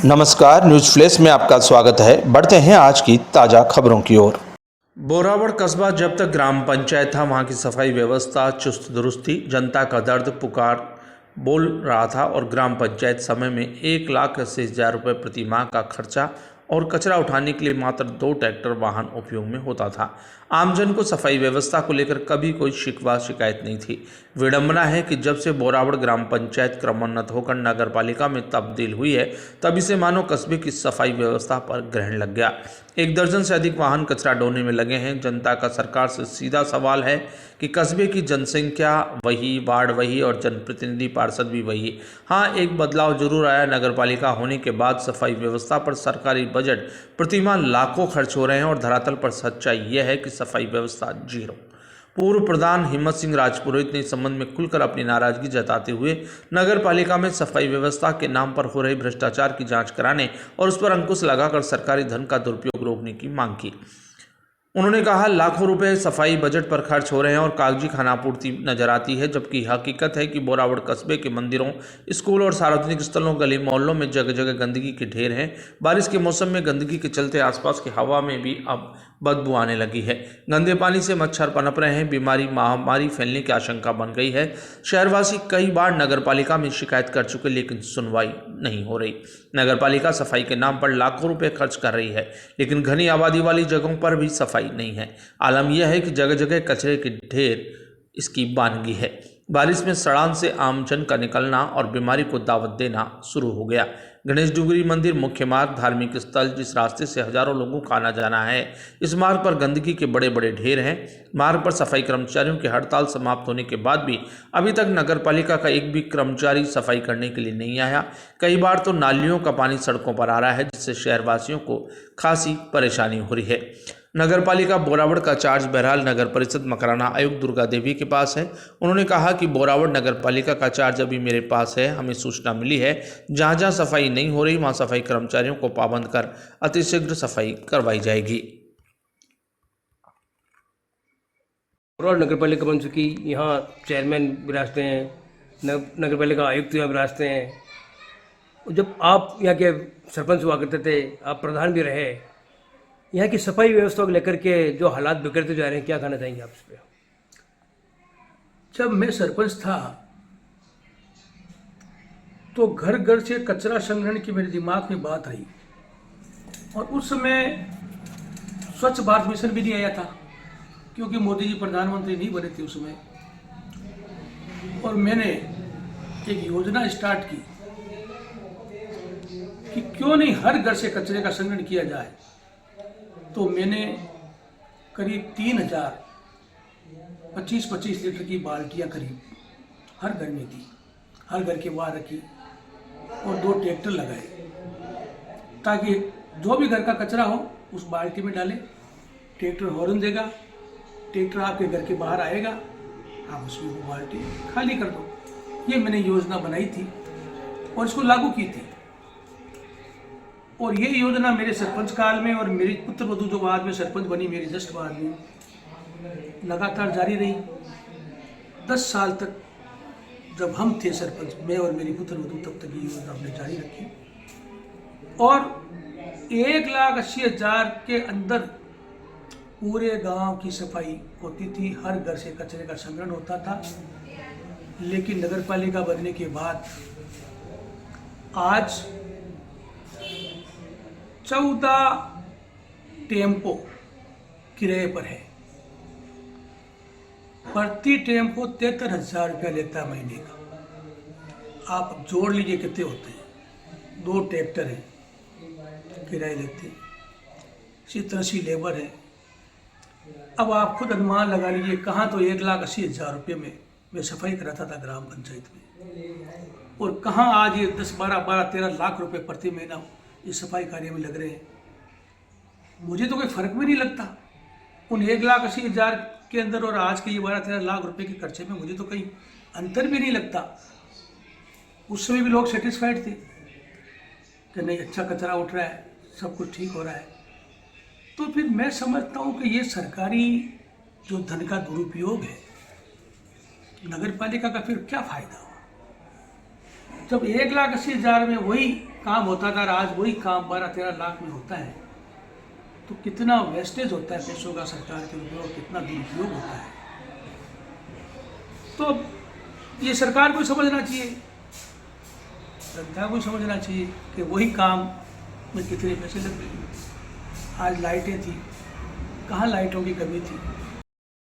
नमस्कार, news flash में आपका स्वागत है। बढ़ते हैं आज की ताज़ा खबरों की ओर। बोरावड़ कस्बा जब तक ग्राम पंचायत था, वहां की सफाई व्यवस्था चुस्त दुरुस्त थी। जनता का दर्द पुकार बोल रहा था और ग्राम पंचायत समय में 1,80,000 रुपये प्रति माह का खर्चा और कचरा उठाने के लिए मात्र 2 ट्रैक्टर वाहन उपयोग में होता था। आमजन को सफाई व्यवस्था को लेकर कभी कोई शिकवा शिकायत नहीं थी। विडंबना है कि जब से बोरावड़ ग्राम पंचायत क्रमोन्नत होकर नगर पालिका में तब्दील हुई है, तभी से मानो कस्बे की सफाई व्यवस्था पर ग्रहण लग गया। 1 दर्जन से अधिक वाहन कचरा ढोने में लगे हैं। जनता का सरकार से सीधा सवाल है कि कस्बे की जनसंख्या वही, वार्ड वही और जनप्रतिनिधि पार्षद भी वही। हाँ, एक बदलाव जरूर आया। नगर पालिका होने के बाद सफाई व्यवस्था पर सरकारी बजट प्रतिमाह लाखों खर्च हो रहे हैं और धरातल पर सच्चाई यह है कि सफाई व्यवस्था जीरो। पूर्व प्रधान हिम्मत सिंह राजपुरोहित ने इस संबंध में खुलकर अपनी नाराजगी जताते हुए नगर पालिका में सफाई व्यवस्था के नाम पर हो रहे भ्रष्टाचार की जांच कराने और उस पर अंकुश लगाकर सरकारी धन का दुरुपयोग रोकने की मांग की। उन्होंने कहा, लाखों रुपए सफाई बजट पर खर्च हो रहे हैं और कागजी खानापूर्ति नजर आती है, जबकि हकीकत है कि बोरावड़ कस्बे के मंदिरों, स्कूल और सार्वजनिक स्थलों, गली मोहल्लों में जगह जगह गंदगी के ढेर हैं। बारिश के मौसम में गंदगी के चलते आसपास की हवा में भी अब बदबू आने लगी है। गंदे पानी से मच्छर पनप रहे हैं। बीमारी महामारी फैलने की आशंका बन गई है। शहरवासी कई बार नगर पालिका में शिकायत कर चुके, लेकिन सुनवाई नहीं हो रही। नगर पालिका सफाई के नाम पर लाखों रुपए खर्च कर रही है, लेकिन घनी आबादी वाली जगहों पर भी सफाई नहीं है। आलम यह है कि जगह जगह कचरे के ढेर इसकी वानगी है। बारिश में सड़ान से आमजन का निकलना और बीमारी को दावत देना शुरू हो गया। गणेश डुगरी मंदिर मुख्य मार्ग, धार्मिक स्थल, जिस रास्ते से हजारों लोगों का आना जाना है, इस मार्ग पर गंदगी के बड़े बड़े ढेर हैं। मार्ग पर सफाई कर्मचारियों की हड़ताल समाप्त होने के बाद भी अभी तक नगर पालिका का एक भी कर्मचारी सफाई करने के लिए नहीं आया। कई बार तो नालियों का पानी सड़कों पर आ रहा है, जिससे शहरवासियों को खासी परेशानी हो रही है। नगर पालिका बोरावड़ का चार्ज बहरहाल नगर परिषद मकराना आयुक्त दुर्गा देवी के पास है। उन्होंने कहा कि बोरावड़ नगर पालिका का चार्ज अभी मेरे पास है। हमें सूचना मिली है जहां जहां सफाई नहीं हो रही, वहां सफाई कर्मचारियों को पाबंद कर अतिशीघ्र सफाई करवाई जाएगी। बोरावड़ नगर पालिका बन चुकी, यहाँ चेयरमैन विराजते हैं, नगर पालिका आयुक्त यहाँ विराजते हैं। जब आप यहाँ के सरपंच हुआ करते थे, आप प्रधान भी रहे, यहाँ की सफाई व्यवस्था को लेकर के जो हालात बिगड़ते जा रहे हैं, क्या कहना चाहेंगे आप इस पर? जब मैं सरपंच था तो घर घर से कचरा संग्रहण की मेरे दिमाग में बात आई, और उस समय स्वच्छ भारत मिशन भी नहीं आया था, क्योंकि मोदी जी प्रधानमंत्री नहीं बने थे उस समय। और मैंने एक योजना स्टार्ट की कि क्यों नहीं हर घर से कचरे का संग्रहण किया जाए। तो मैंने करीब 3,000 25-25 लीटर की बाल्टियाँ करीब हर घर में दी, हर घर के बाहर रखी और 2 ट्रैक्टर लगाए, ताकि जो भी घर का कचरा हो उस बाल्टी में डालें। ट्रैक्टर हॉर्न देगा, ट्रैक्टर आपके घर के बाहर आएगा, आप उसमें वो बाल्टी खाली कर दो। ये मैंने योजना बनाई थी और इसको लागू की थी। और ये योजना मेरे सरपंच काल में और मेरी पुत्र वधू जो बाद में सरपंच बनी मेरी जस्ट बाद में, लगातार जारी रही 10 साल तक। जब हम थे सरपंच, मैं और मेरी पुत्र वधू, तब तक ये योजना हमने जारी रखी। और 1,80,000 के अंदर पूरे गांव की सफाई होती थी, हर घर से कचरे का संग्रहण होता था। लेकिन नगर पालिका बनने के बाद आज 14 टेम्पो किराए पर है। प्रति टेम्पो 73,000 रुपया लेता है महीने का। आप जोड़ लीजिए कितने होते हैं। 2 ट्रैक्टर हैं, किराए लेते हैं, इसी तरह से लेबर है। अब आप खुद अनुमान लगा लीजिए, कहाँ तो 1,80,000 रुपये में मैं सफाई कराता था ग्राम पंचायत में, और कहाँ आज ये 10, 12, 13 लाख रुपए प्रति महीना इस सफाई कार्य में लग रहे हैं। मुझे तो कोई फर्क भी नहीं लगता उन 1,80,000 के अंदर और आज के ये 12-13 लाख रुपए के खर्चे में। मुझे तो कहीं अंतर भी नहीं लगता। उस समय भी लोग सेटिस्फाइड थे कि नहीं, अच्छा कचरा उठ रहा है, सब कुछ ठीक हो रहा है। तो फिर मैं समझता हूँ कि ये सरकारी जो धन का दुरुपयोग है, नगर पालिका का फिर क्या फायदा हुआ जब 1,80,000 में वही काम होता था और आज वही काम 12-13 लाख में होता है, तो कितना वेस्टेज होता है पैसों का सरकार के ऊपर और कितना दुरुपयोग होता है। तो ये सरकार को समझना चाहिए, जनता को समझना चाहिए कि वही काम में कितने पैसे लग रहे हैं। आज लाइटें थी, कहाँ लाइटों की कमी थी,